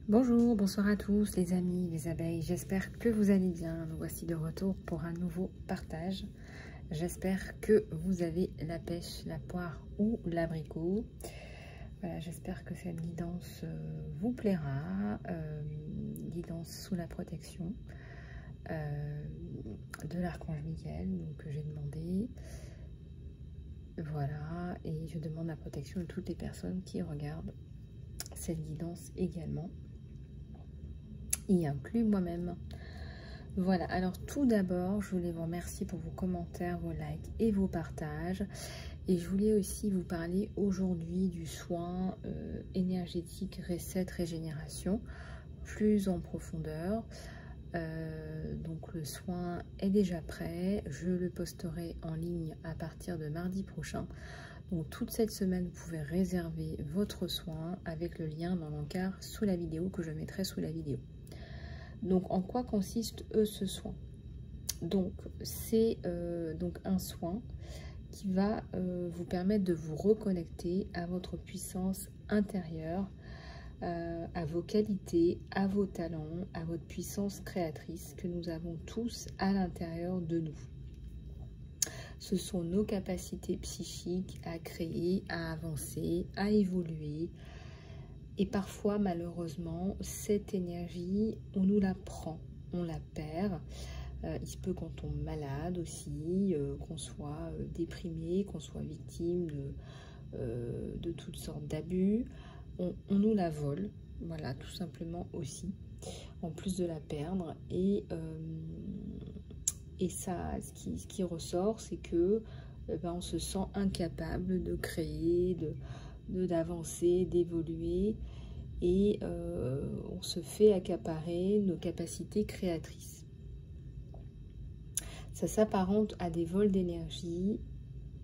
Bonjour, bonsoir à tous les amis, les abeilles, j'espère que vous allez bien. Nous voici de retour pour un nouveau partage. J'espère que vous avez la pêche, la poire ou l'abricot. Voilà, j'espère que cette guidance vous plaira. Guidance sous la protection de l'archange Michael, donc j'ai demandé. Voilà, et je demande la protection de toutes les personnes qui regardent cette guidance également, y inclut moi-même. Voilà, alors tout d'abord, je voulais vous remercier pour vos commentaires, vos likes et vos partages. Et je voulais aussi vous parler aujourd'hui du soin énergétique Reset Régénération, plus en profondeur. Donc le soin est déjà prêt, je le posterai en ligne à partir de mardi prochain. Donc toute cette semaine, vous pouvez réserver votre soin avec le lien dans l'encart sous la vidéo que je mettrai sous la vidéo. Donc en quoi consiste ce soin? Donc c'est donc un soin qui va vous permettre de vous reconnecter à votre puissance intérieure, à vos qualités, à vos talents, à votre puissance créatrice que nous avons tous à l'intérieur de nous. Ce sont nos capacités psychiques à créer, à avancer, à évoluer. Et parfois, malheureusement, cette énergie, on nous la prend, on la perd. Il se peut qu'on tombe malade aussi, qu'on soit déprimé, qu'on soit victime de toutes sortes d'abus. On nous la vole, voilà, tout simplement aussi, en plus de la perdre. Et ça, ce qui ressort, c'est que on se sent incapable de créer, d'avancer, d'évoluer, et on se fait accaparer nos capacités créatrices. Ça s'apparente à des vols d'énergie,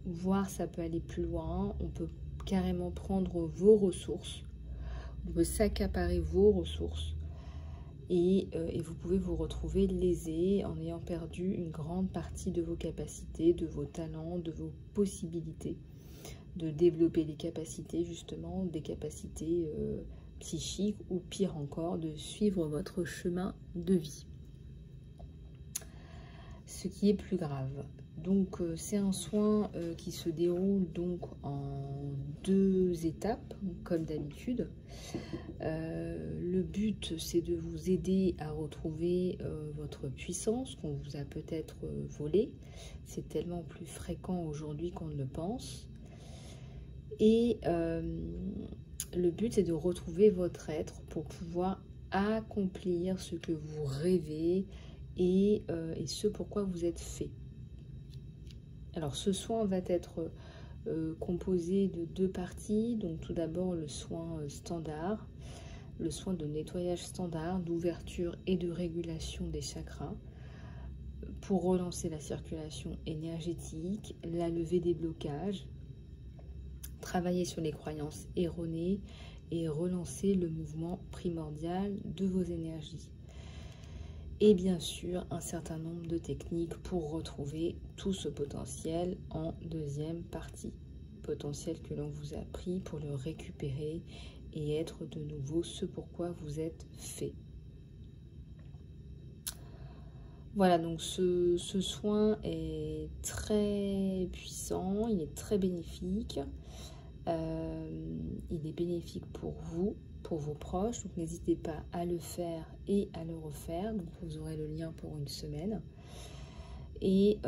voire ça peut aller plus loin. On peut carrément prendre vos ressources, on peut s'accaparer vos ressources, et vous pouvez vous retrouver lésé en ayant perdu une grande partie de vos capacités, de vos talents, de vos possibilités de développer des capacités, justement, des capacités psychiques, ou pire encore, de suivre votre chemin de vie. Ce qui est plus grave. Donc c'est un soin qui se déroule donc en 2 étapes, comme d'habitude. Le but, c'est de vous aider à retrouver votre puissance qu'on vous a peut-être volée. C'est tellement plus fréquent aujourd'hui qu'on ne le pense. Et le but, c'est de retrouver votre être pour pouvoir accomplir ce que vous rêvez et ce pourquoi vous êtes fait. Alors, ce soin va être composé de 2 parties. Donc, tout d'abord, le soin standard, le soin de nettoyage standard, d'ouverture et de régulation des chakras pour relancer la circulation énergétique, la levée des blocages, travailler sur les croyances erronées et relancer le mouvement primordial de vos énergies. Et bien sûr, un certain nombre de techniques pour retrouver tout ce potentiel en 2e partie. Potentiel que l'on vous a pris pour le récupérer et être de nouveau ce pourquoi vous êtes fait. Voilà, donc ce soin est très puissant, il est très bénéfique. Il est bénéfique pour vous, pour vos proches, donc n'hésitez pas à le faire et à le refaire. Donc vous aurez le lien pour 1 semaine. Et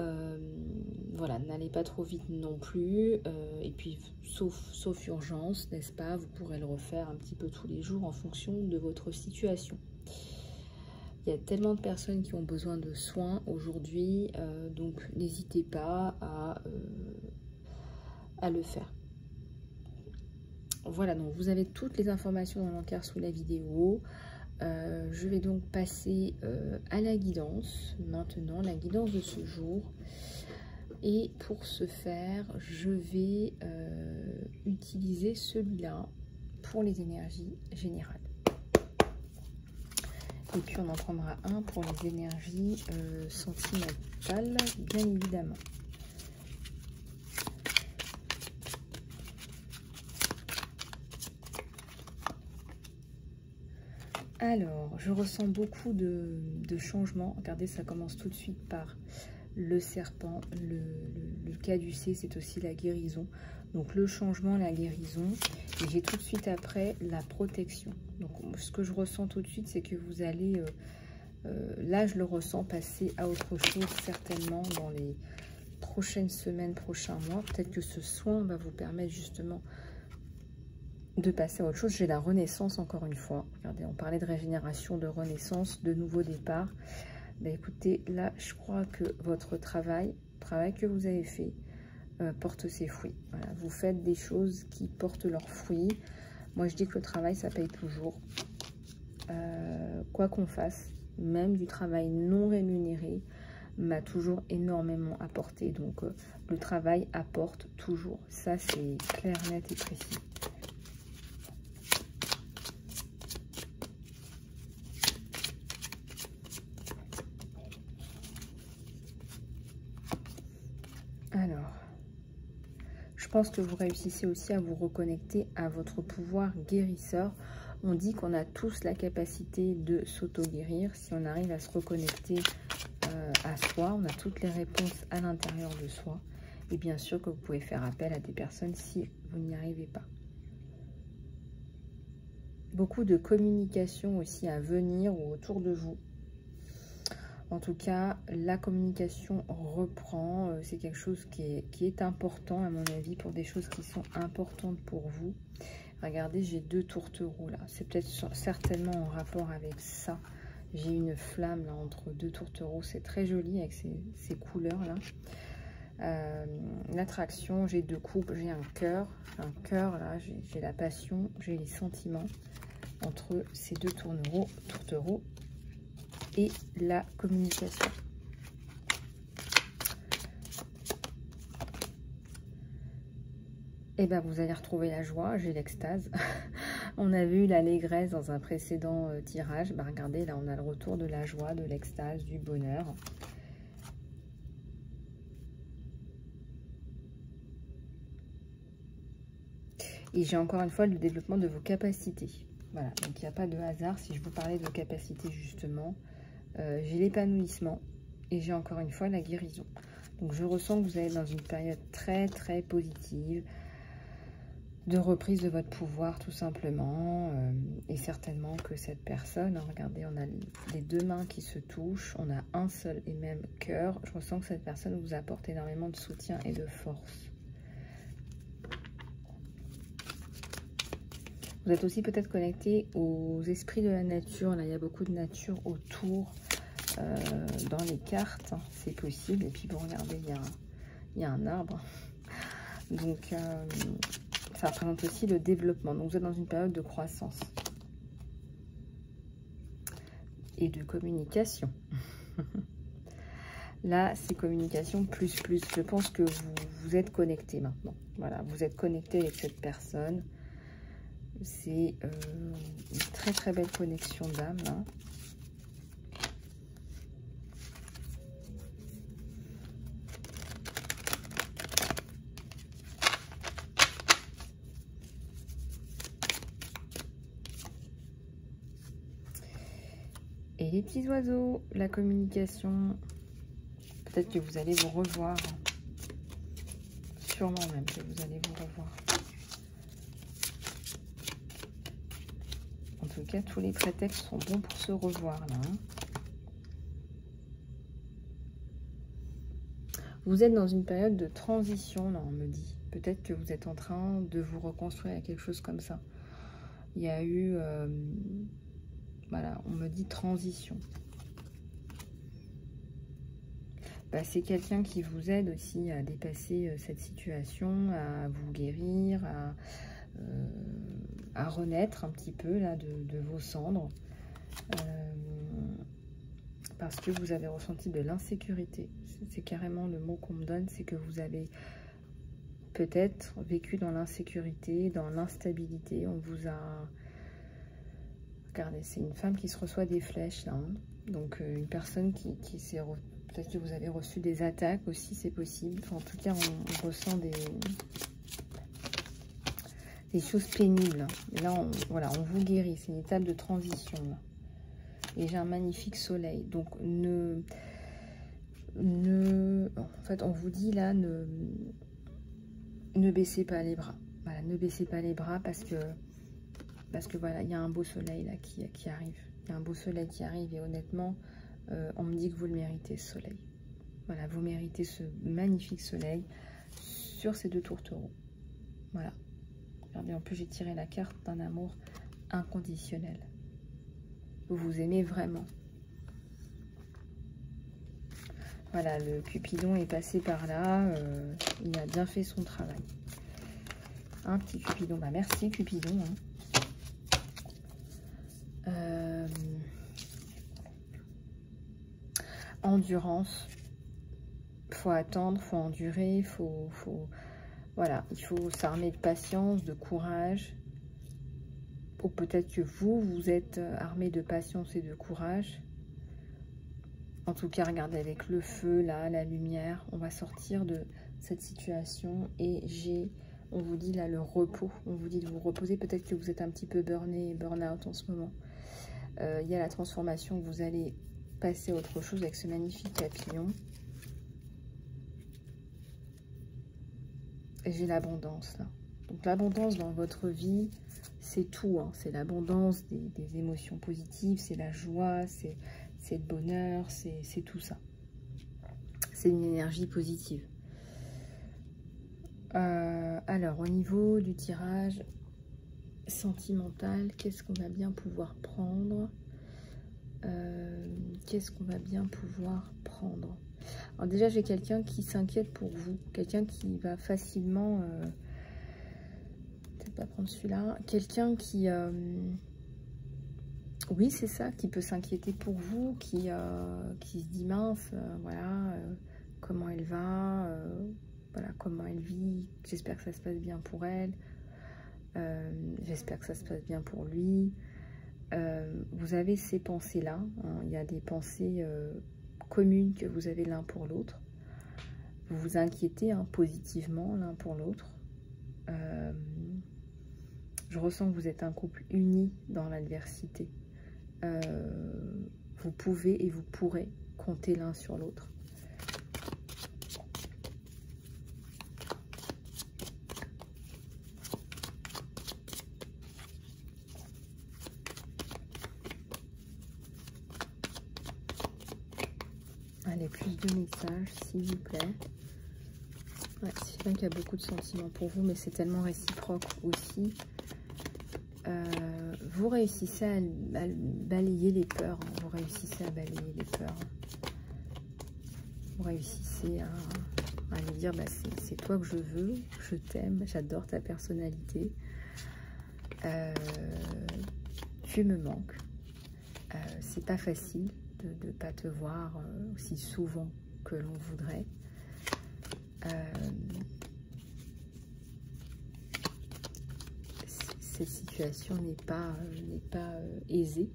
voilà, n'allez pas trop vite non plus. Et puis sauf urgence, n'est-ce pas, vous pourrez le refaire un petit peu tous les jours en fonction de votre situation. Il y a tellement de personnes qui ont besoin de soins aujourd'hui, donc n'hésitez pas à le faire. Voilà, donc vous avez toutes les informations dans l'encart sous la vidéo. Je vais donc passer à la guidance, maintenant, la guidance de ce jour. Et pour ce faire, je vais utiliser celui-là pour les énergies générales. Et puis on en prendra un pour les énergies sentimentales, bien évidemment. Alors, je ressens beaucoup de changements. Regardez, ça commence tout de suite par le serpent. Le caducée, c'est aussi la guérison. Donc, le changement, la guérison. Et j'ai tout de suite après la protection. Donc, ce que je ressens tout de suite, c'est que vous allez... là, je le ressens passer à autre chose, certainement, dans les prochaines semaines, prochains mois. Peut-être que ce soin va vous permettre justement de passer à autre chose. J'ai la renaissance encore une fois. Regardez, on parlait de régénération, de renaissance, de nouveau départ. Ben, écoutez, là, je crois que votre travail que vous avez fait, porte ses fruits. Voilà, vous faites des choses qui portent leurs fruits. Moi, je dis que le travail, ça paye toujours. Quoi qu'on fasse, même du travail non rémunéré, m'a toujours énormément apporté. Donc, le travail apporte toujours. Ça, c'est clair, net et précis. Alors, je pense que vous réussissez aussi à vous reconnecter à votre pouvoir guérisseur. On dit qu'on a tous la capacité de s'auto-guérir. Si on arrive à se reconnecter à soi, on a toutes les réponses à l'intérieur de soi. Et bien sûr que vous pouvez faire appel à des personnes si vous n'y arrivez pas. Beaucoup de communication aussi à venir ou autour de vous. En tout cas, la communication reprend. C'est quelque chose qui est important, à mon avis, pour des choses qui sont importantes pour vous. Regardez, j'ai 2 tourtereaux là. C'est peut-être certainement en rapport avec ça. J'ai une flamme là entre 2 tourtereaux. C'est très joli avec ces couleurs là. L'attraction, j'ai 2 coupes. J'ai un cœur. Un cœur là, j'ai la passion, j'ai les sentiments entre ces 2 tourtereaux. Et la communication. Et bien, vous allez retrouver la joie, j'ai l'extase. On a vu l'allégresse dans un précédent tirage. Ben, regardez, là, on a le retour de la joie, de l'extase, du bonheur. Et j'ai encore une fois le développement de vos capacités. Voilà, donc il n'y a pas de hasard. Si je vous parlais de capacités, justement, j'ai l'épanouissement et j'ai encore une fois la guérison. Donc je ressens que vous êtes dans une période très très positive de reprise de votre pouvoir tout simplement. Et certainement que cette personne, hein, regardez, on a les 2 mains qui se touchent, on a un seul et même cœur. Je ressens que cette personne vous apporte énormément de soutien et de force. Vous êtes aussi peut-être connecté aux esprits de la nature. Là, il y a beaucoup de nature autour dans les cartes. C'est possible. Et puis, bon, regardez, il y a un arbre. Donc, ça représente aussi le développement. Donc, vous êtes dans une période de croissance. Et de communication. Là, c'est communication plus. Je pense que vous êtes connecté maintenant. Voilà, vous êtes connecté avec cette personne. C'est une très très belle connexion d'âme. Hein. Et les petits oiseaux, la communication. Peut-être que vous allez vous revoir. Sûrement même que vous allez vous revoir. En tout cas, tous les prétextes sont bons pour se revoir là. Hein. Vous êtes dans une période de transition, là, on me dit. Peut-être que vous êtes en train de vous reconstruire à quelque chose comme ça. Il y a eu, voilà, on me dit transition. Bah, c'est quelqu'un qui vous aide aussi à dépasser cette situation, à vous guérir, à renaître un petit peu là de vos cendres. Parce que vous avez ressenti de l'insécurité. C'est carrément le mot qu'on me donne, c'est que vous avez peut-être vécu dans l'insécurité, dans l'instabilité. On vous a... Regardez, c'est une femme qui se reçoit des flèches là. Hein. Donc une personne qui s'est... Peut-être que vous avez reçu des attaques aussi, c'est possible. Enfin, en tout cas, on ressent des choses pénibles. Et là, voilà, on vous guérit. C'est une étape de transition. Là. Et j'ai un magnifique soleil. Donc, en fait, on vous dit là, ne baissez pas les bras. Voilà, ne baissez pas les bras parce que voilà, il y a un beau soleil là qui arrive. Il y a un beau soleil qui arrive et honnêtement, on me dit que vous le méritez, ce soleil. Voilà, vous méritez ce magnifique soleil sur ces 2 tourtereaux. Voilà. Regardez, en plus, j'ai tiré la carte d'un amour inconditionnel. Vous vous aimez vraiment. Voilà, le Cupidon est passé par là. Il a bien fait son travail. Un petit Cupidon. Bah, merci, Cupidon. Hein. Endurance. Faut attendre, faut endurer, voilà, il faut s'armer de patience, de courage. Ou peut-être que vous êtes armé de patience et de courage. En tout cas, regardez, avec le feu, là, la lumière, on va sortir de cette situation. Et on vous dit là, le repos. On vous dit de vous reposer. Peut-être que vous êtes un petit peu burné, burn-out en ce moment. Il y a la transformation. Vous allez passer à autre chose avec ce magnifique papillon. J'ai l'abondance là. Donc l'abondance dans votre vie, c'est tout. Hein. C'est l'abondance des émotions positives, c'est la joie, c'est le bonheur, c'est tout ça. C'est une énergie positive. Alors, au niveau du tirage sentimental, qu'est-ce qu'on va bien pouvoir prendre? Qu'est-ce qu'on va bien pouvoir prendre? Alors déjà, j'ai quelqu'un qui s'inquiète pour vous. Quelqu'un qui va facilement... peut-être pas prendre celui-là. Quelqu'un qui... oui, c'est ça, qui peut s'inquiéter pour vous, qui se dit mince, voilà, comment elle va, voilà, comment elle vit. J'espère que ça se passe bien pour elle. J'espère que ça se passe bien pour lui. Vous avez ces pensées-là. Hein. Il y a des pensées... communes que vous avez l'un pour l'autre. Vous vous inquiétez hein, positivement l'un pour l'autre. Je ressens que vous êtes un couple uni dans l'adversité. Vous pouvez et vous pourrez compter l'un sur l'autre. Allez, plus de messages, s'il vous plaît. Ouais, c'est quelqu'un qui a beaucoup de sentiments pour vous, mais c'est tellement réciproque aussi. Vous réussissez à balayer les peurs. Hein. Vous réussissez à balayer les peurs. Vous réussissez à lui dire, bah, c'est toi que je veux, je t'aime, j'adore ta personnalité. Tu me manques. C'est pas facile de ne pas te voir aussi souvent que l'on voudrait. Cette situation n'est pas aisée.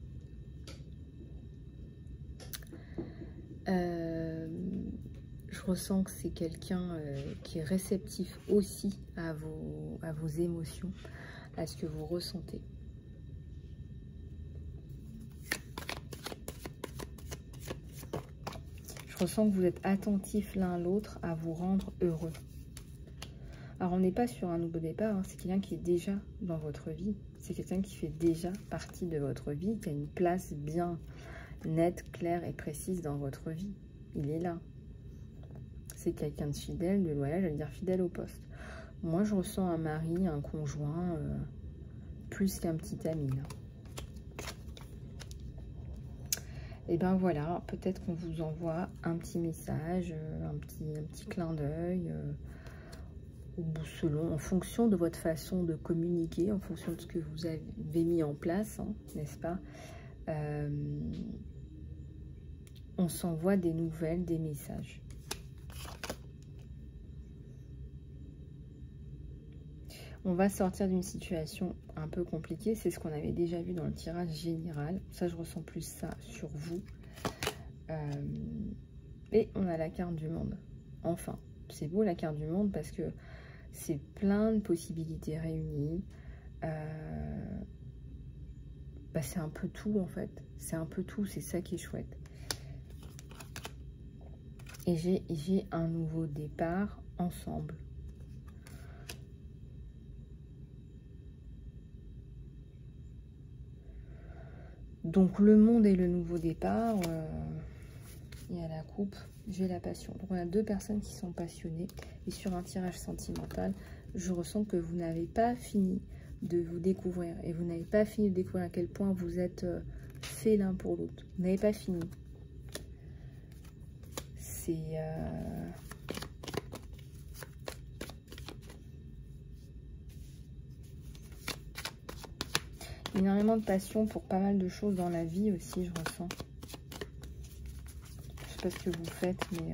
Je ressens que c'est quelqu'un qui est réceptif aussi à vos émotions, à ce que vous ressentez. Je ressens que vous êtes attentifs l'un à l'autre à vous rendre heureux. Alors, on n'est pas sur un nouveau départ, hein, c'est quelqu'un qui est déjà dans votre vie. C'est quelqu'un qui fait déjà partie de votre vie, qui a une place bien nette, claire et précise dans votre vie. Il est là. C'est quelqu'un de fidèle, de loyal, j'allais dire fidèle au poste. Moi, je ressens un mari, un conjoint, plus qu'un petit ami, là. Et ben voilà, peut-être qu'on vous envoie un petit message, un petit clin d'œil, selon, en fonction de votre façon de communiquer, en fonction de ce que vous avez mis en place, hein, n'est-ce pas? On s'envoie des nouvelles, des messages. On va sortir d'une situation un peu compliquée. C'est ce qu'on avait déjà vu dans le tirage général. Ça, je ressens plus ça sur vous. Et on a la carte du monde. Enfin, c'est beau la carte du monde parce que c'est plein de possibilités réunies. bah, c'est un peu tout en fait. C'est un peu tout, c'est ça qui est chouette. Et j'ai un nouveau départ ensemble. Donc le monde et le nouveau départ, et à la coupe, j'ai la passion. Donc on a deux personnes qui sont passionnées. Et sur un tirage sentimental, je ressens que vous n'avez pas fini de vous découvrir. Et vous n'avez pas fini de découvrir à quel point vous êtes fait l'un pour l'autre. Vous n'avez pas fini. C'est... énormément de passion pour pas mal de choses dans la vie aussi, je ressens. Je sais pas ce que vous faites, mais...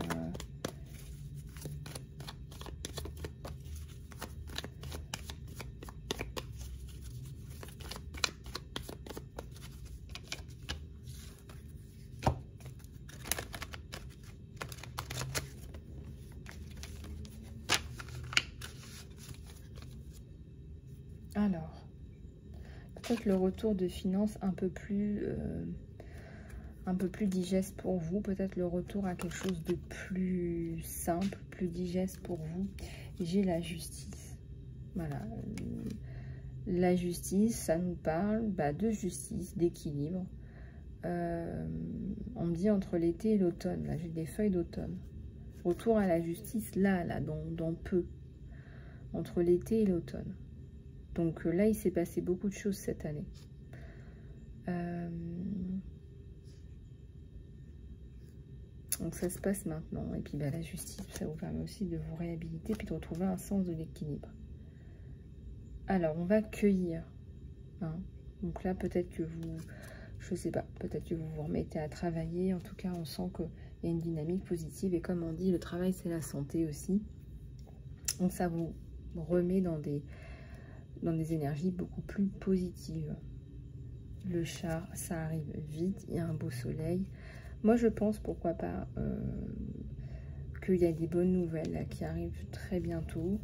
Alors, peut-être le retour de finances un peu plus digeste pour vous. Peut-être le retour à quelque chose de plus simple, plus digeste pour vous. J'ai la justice. Voilà. La justice, ça nous parle de justice, d'équilibre. On me dit entre l'été et l'automne. Là, j'ai des feuilles d'automne. Retour à la justice, là, dans peu. Entre l'été et l'automne. Donc là, il s'est passé beaucoup de choses cette année. Donc ça se passe maintenant. Et puis la justice, ça vous permet aussi de vous réhabiliter, puis de retrouver un sens de l'équilibre. Alors, on va cueillir. Hein. Donc là, peut-être que vous... Je sais pas, peut-être que vous vous remettez à travailler. En tout cas, on sent qu'il y a une dynamique positive. Et comme on dit, le travail, c'est la santé aussi. Donc ça vous remet dans des énergies beaucoup plus positives. Le char, ça arrive vite, il y a un beau soleil. Moi, je pense, pourquoi pas, qu'il y a des bonnes nouvelles là, qui arrivent très bientôt.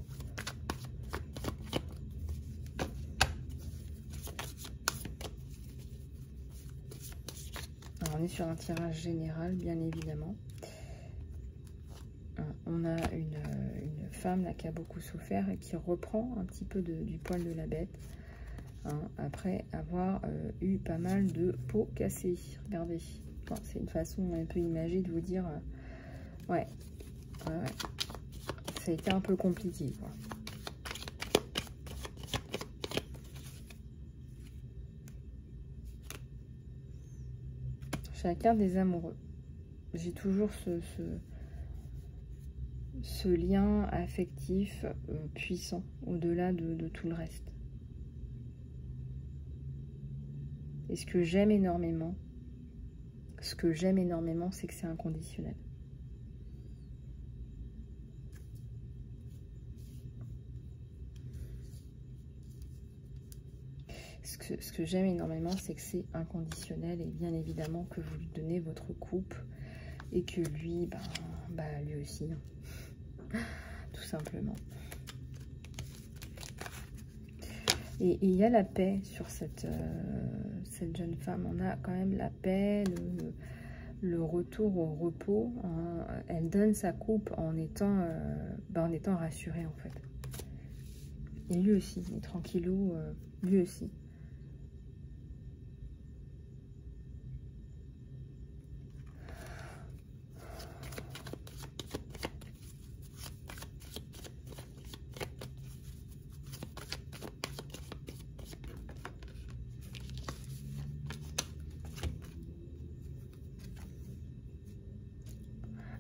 Alors, on est sur un tirage général, bien évidemment. On a une femme là, qui a beaucoup souffert et qui reprend un petit peu du poil de la bête. Hein, après avoir eu pas mal de peau cassée. Regardez. Enfin, c'est une façon un peu imagée de vous dire ouais. Ça a été un peu compliqué, quoi. J'ai la carte des amoureux. J'ai toujours ce lien affectif puissant au-delà de tout le reste. Et ce que j'aime énormément, c'est que c'est inconditionnel. Ce que j'aime énormément, c'est que c'est inconditionnel et bien évidemment que vous lui donnez votre coupe et que lui, lui aussi, hein. Tout simplement. Et il y a la paix sur cette jeune femme. On a quand même la paix, le retour au repos. Hein. Elle donne sa coupe en étant rassurée, en fait. Et lui aussi, il est tranquillou, lui aussi.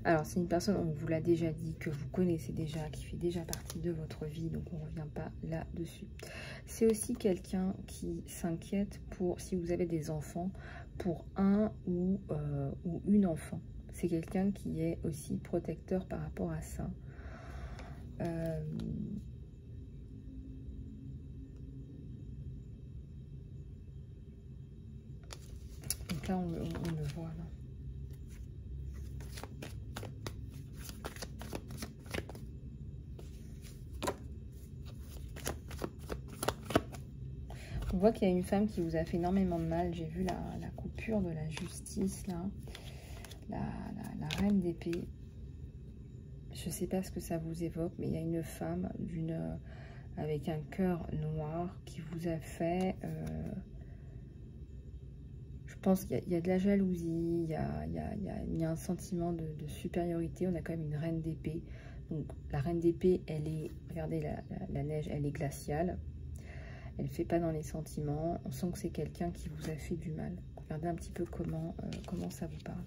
Alors, c'est une personne, on vous l'a déjà dit, que vous connaissez déjà, qui fait déjà partie de votre vie, donc on ne revient pas là-dessus. C'est aussi quelqu'un qui s'inquiète pour, si vous avez des enfants, pour un ou une enfant. C'est quelqu'un qui est aussi protecteur par rapport à ça. Donc là, on le voit, là. On On voit qu'il y a une femme qui vous a fait énormément de mal. J'ai vu la coupure de la justice, là. La reine d'épée. Je ne sais pas ce que ça vous évoque, mais il y a une femme avec un cœur noir qui vous a fait... je pense qu'il y a de la jalousie, il y a un sentiment de supériorité. On a quand même une reine d'épée. Donc la reine d'épée, elle est... Regardez, la neige, elle est glaciale. Elle ne fait pas dans les sentiments. On sent que c'est quelqu'un qui vous a fait du mal. Regardez un petit peu comment ça vous parle.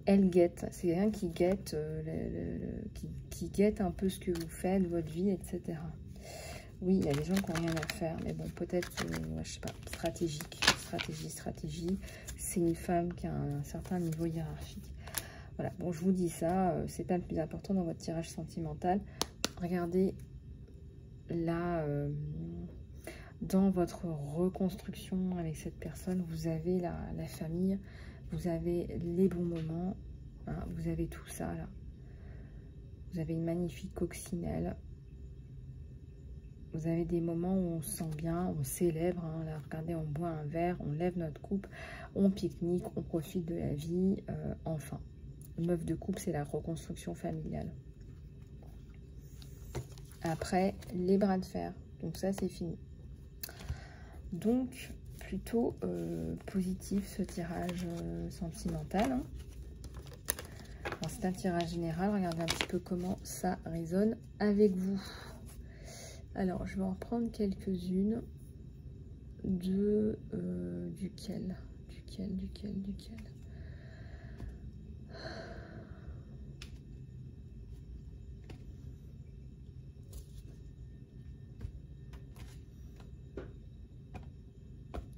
Elle guette. C'est quelqu'un qui guette, qui guette un peu ce que vous faites, votre vie, etc. Oui, il y a des gens qui n'ont rien à faire. Mais bon, peut-être, je sais pas, stratégie. C'est une femme qui a un certain niveau hiérarchique. Voilà, bon, je vous dis ça. C'est pas le plus important dans votre tirage sentimental. Regardez là, dans votre reconstruction avec cette personne, vous avez la famille, vous avez les bons moments, hein, vous avez tout ça là. Vous avez une magnifique coccinelle. Vous avez des moments où on se sent bien, on célèbre. Hein, là, regardez, on boit un verre, on lève notre coupe, on pique-nique, on profite de la vie. Enfin, meuf de coupe, c'est la reconstruction familiale. Après, les bras de fer. Donc ça, c'est fini. Donc, plutôt positif ce tirage sentimental. Hein. C'est un tirage général. Regardez un petit peu comment ça résonne avec vous. Alors, je vais en prendre quelques-unes de... duquel.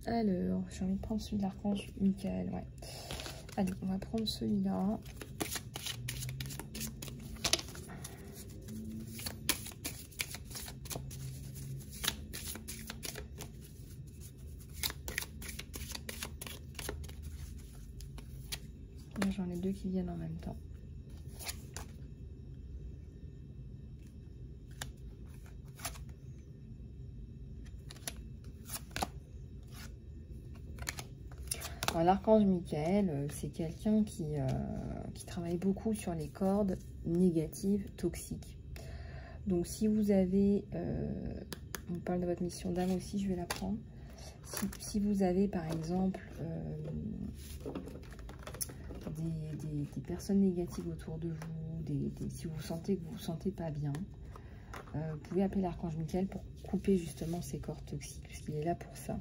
Alors, j'ai envie de prendre celui de l'archange Michael, ouais. Allez, on va prendre celui-là. J'en ai deux qui viennent en même temps. L'archange Michael, c'est quelqu'un qui travaille beaucoup sur les cordes négatives, toxiques. Donc si vous avez, on parle de votre mission d'âme aussi, je vais la prendre. Si vous avez par exemple des personnes négatives autour de vous, si vous sentez que vous ne vous sentez pas bien, vous pouvez appeler l'archange Michael pour couper justement ces cordes toxiques, puisqu'il est là pour ça.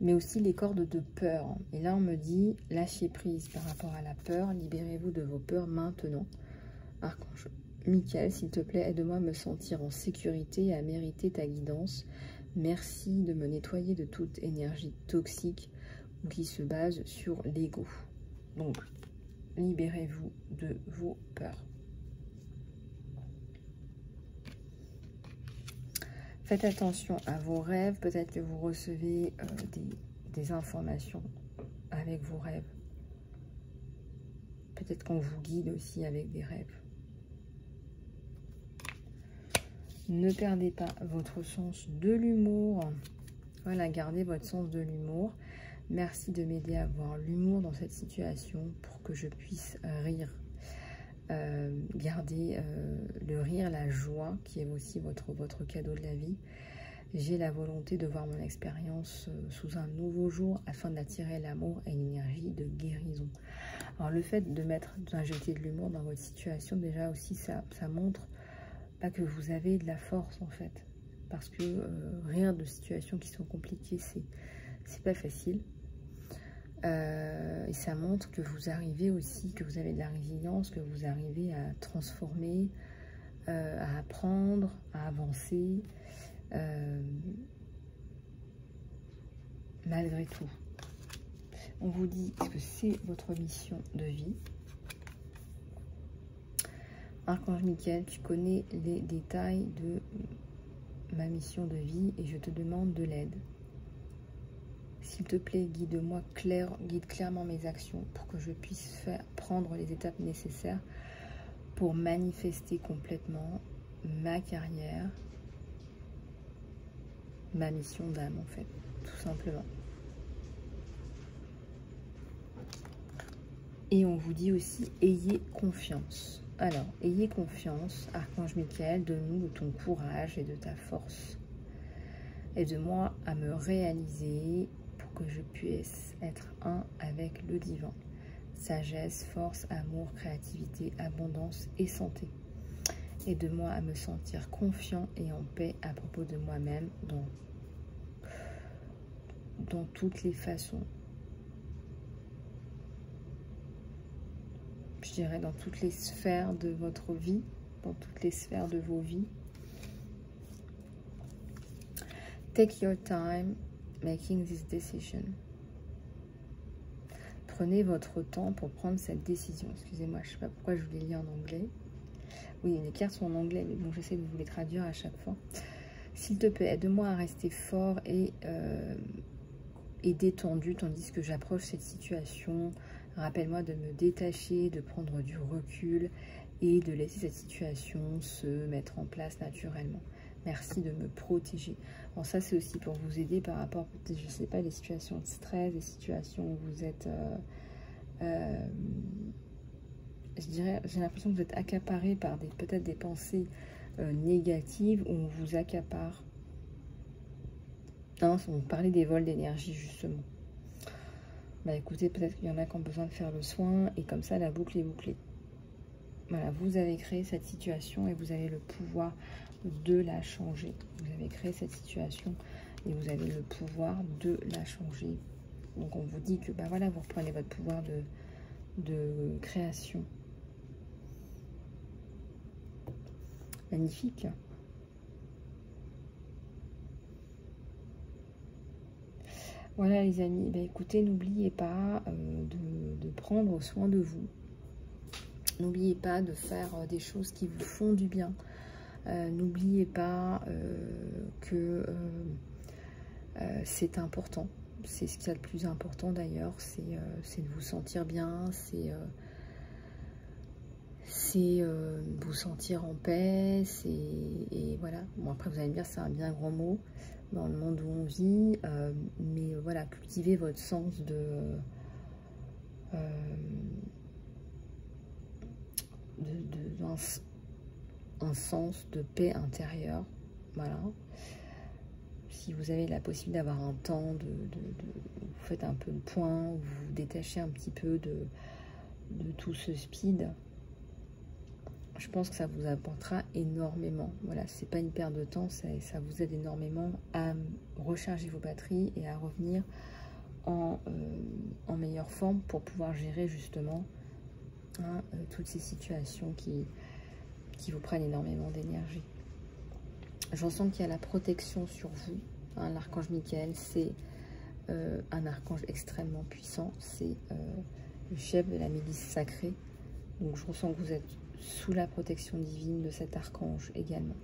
Mais aussi les cordes de peur. Et là, on me dit, lâchez prise par rapport à la peur, libérez-vous de vos peurs maintenant. Archange Michael, s'il te plaît, aide-moi à me sentir en sécurité et à mériter ta guidance. Merci de me nettoyer de toute énergie toxique ou qui se base sur l'ego. Donc, libérez-vous de vos peurs. Faites attention à vos rêves. Peut-être que vous recevez des informations avec vos rêves. Peut-être qu'on vous guide aussi avec des rêves. Ne perdez pas votre sens de l'humour. Voilà, gardez votre sens de l'humour. Merci de m'aider à avoir l'humour dans cette situation pour que je puisse rire. Gardez le rire, la joie qui est aussi votre cadeau de la vie. J'ai la volonté de voir mon expérience sous un nouveau jour afin d'attirer l'amour et une énergie de guérison. Alors le fait d'injecter de l'humour dans votre situation, déjà aussi ça montre pas que vous avez de la force en fait, parce que rire de situations qui sont compliquées, c'est pas facile. Et ça montre que vous arrivez aussi, que vous avez de la résilience, que vous arrivez à transformer, à apprendre, à avancer, malgré tout. On vous dit que c'est votre mission de vie. Archange Michael, tu connais les détails de ma mission de vie et je te demande de l'aide. S'il te plaît, guide-moi, guide clairement mes actions pour que je puisse prendre les étapes nécessaires pour manifester complètement ma carrière ma mission d'âme en fait, tout simplement. Et on vous dit aussi, ayez confiance. Alors, ayez confiance, Archange Michael, donne-nous de ton courage et de ta force. Aide-moi à me réaliser pour que je puisse être un avec le divin. Sagesse, force, amour, créativité, abondance et santé. Aide-moi à me sentir confiant et en paix à propos de moi-même dans toutes les façons. Je dirais dans toutes les sphères de votre vie, dans toutes les sphères de vos vies. Take your time making this decision. Prenez votre temps pour prendre cette décision. Excusez-moi, je ne sais pas pourquoi je vous les lis en anglais. Oui, les cartes sont en anglais, mais bon, j'essaie de vous les traduire à chaque fois. S'il te plaît, aide-moi à rester fort et détendu tandis que j'approche cette situation. Rappelle-moi de me détacher, de prendre du recul et de laisser cette situation se mettre en place naturellement. Merci de me protéger. Bon, ça, c'est aussi pour vous aider par rapport, je ne sais pas, les situations de stress, les situations où vous êtes... je dirais, j'ai l'impression que vous êtes accaparé par peut-être des pensées négatives où on vous accapare. Non, on parlait des vols d'énergie, justement. Bah écoutez, peut-être qu'il y en a qui ont besoin de faire le soin et comme ça, la boucle est bouclée. Voilà, vous avez créé cette situation et vous avez le pouvoir de la changer. Vous avez créé cette situation et vous avez le pouvoir de la changer. Donc on vous dit que bah voilà, vous reprenez votre pouvoir de création. Magnifique. Voilà les amis, bah, écoutez, n'oubliez pas de prendre soin de vous. N'oubliez pas de faire des choses qui vous font du bien. N'oubliez pas que c'est important. C'est ce qu'il y a de plus important d'ailleurs, c'est de vous sentir bien, c'est vous sentir en paix, et voilà. Bon, après vous allez me dire c'est un bien grand mot dans le monde où on vit, mais voilà, cultivez votre sens un sens de paix intérieure, voilà. Si vous avez la possibilité d'avoir un temps vous faites un peu le point, vous vous détachez un petit peu de tout ce speed, je pense que ça vous apportera énormément. Voilà, c'est pas une perte de temps, ça vous aide énormément à recharger vos batteries et à revenir en meilleure forme pour pouvoir gérer justement toutes ces situations qui vous prennent énormément d'énergie. Je sens qu'il y a la protection sur vous. L'archange Michael, c'est un archange extrêmement puissant. C'est le chef de la milice sacrée. Donc je ressens que vous êtes sous la protection divine de cet archange également.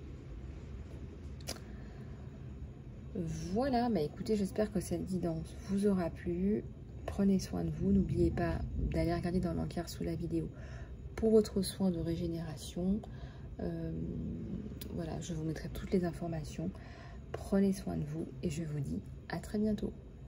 Voilà, bah écoutez, j'espère que cette guidance vous aura plu. Prenez soin de vous. N'oubliez pas d'aller regarder dans l'encart sous la vidéo pour votre soin de régénération. Voilà, je vous mettrai toutes les informations. Prenez soin de vous et je vous dis à très bientôt.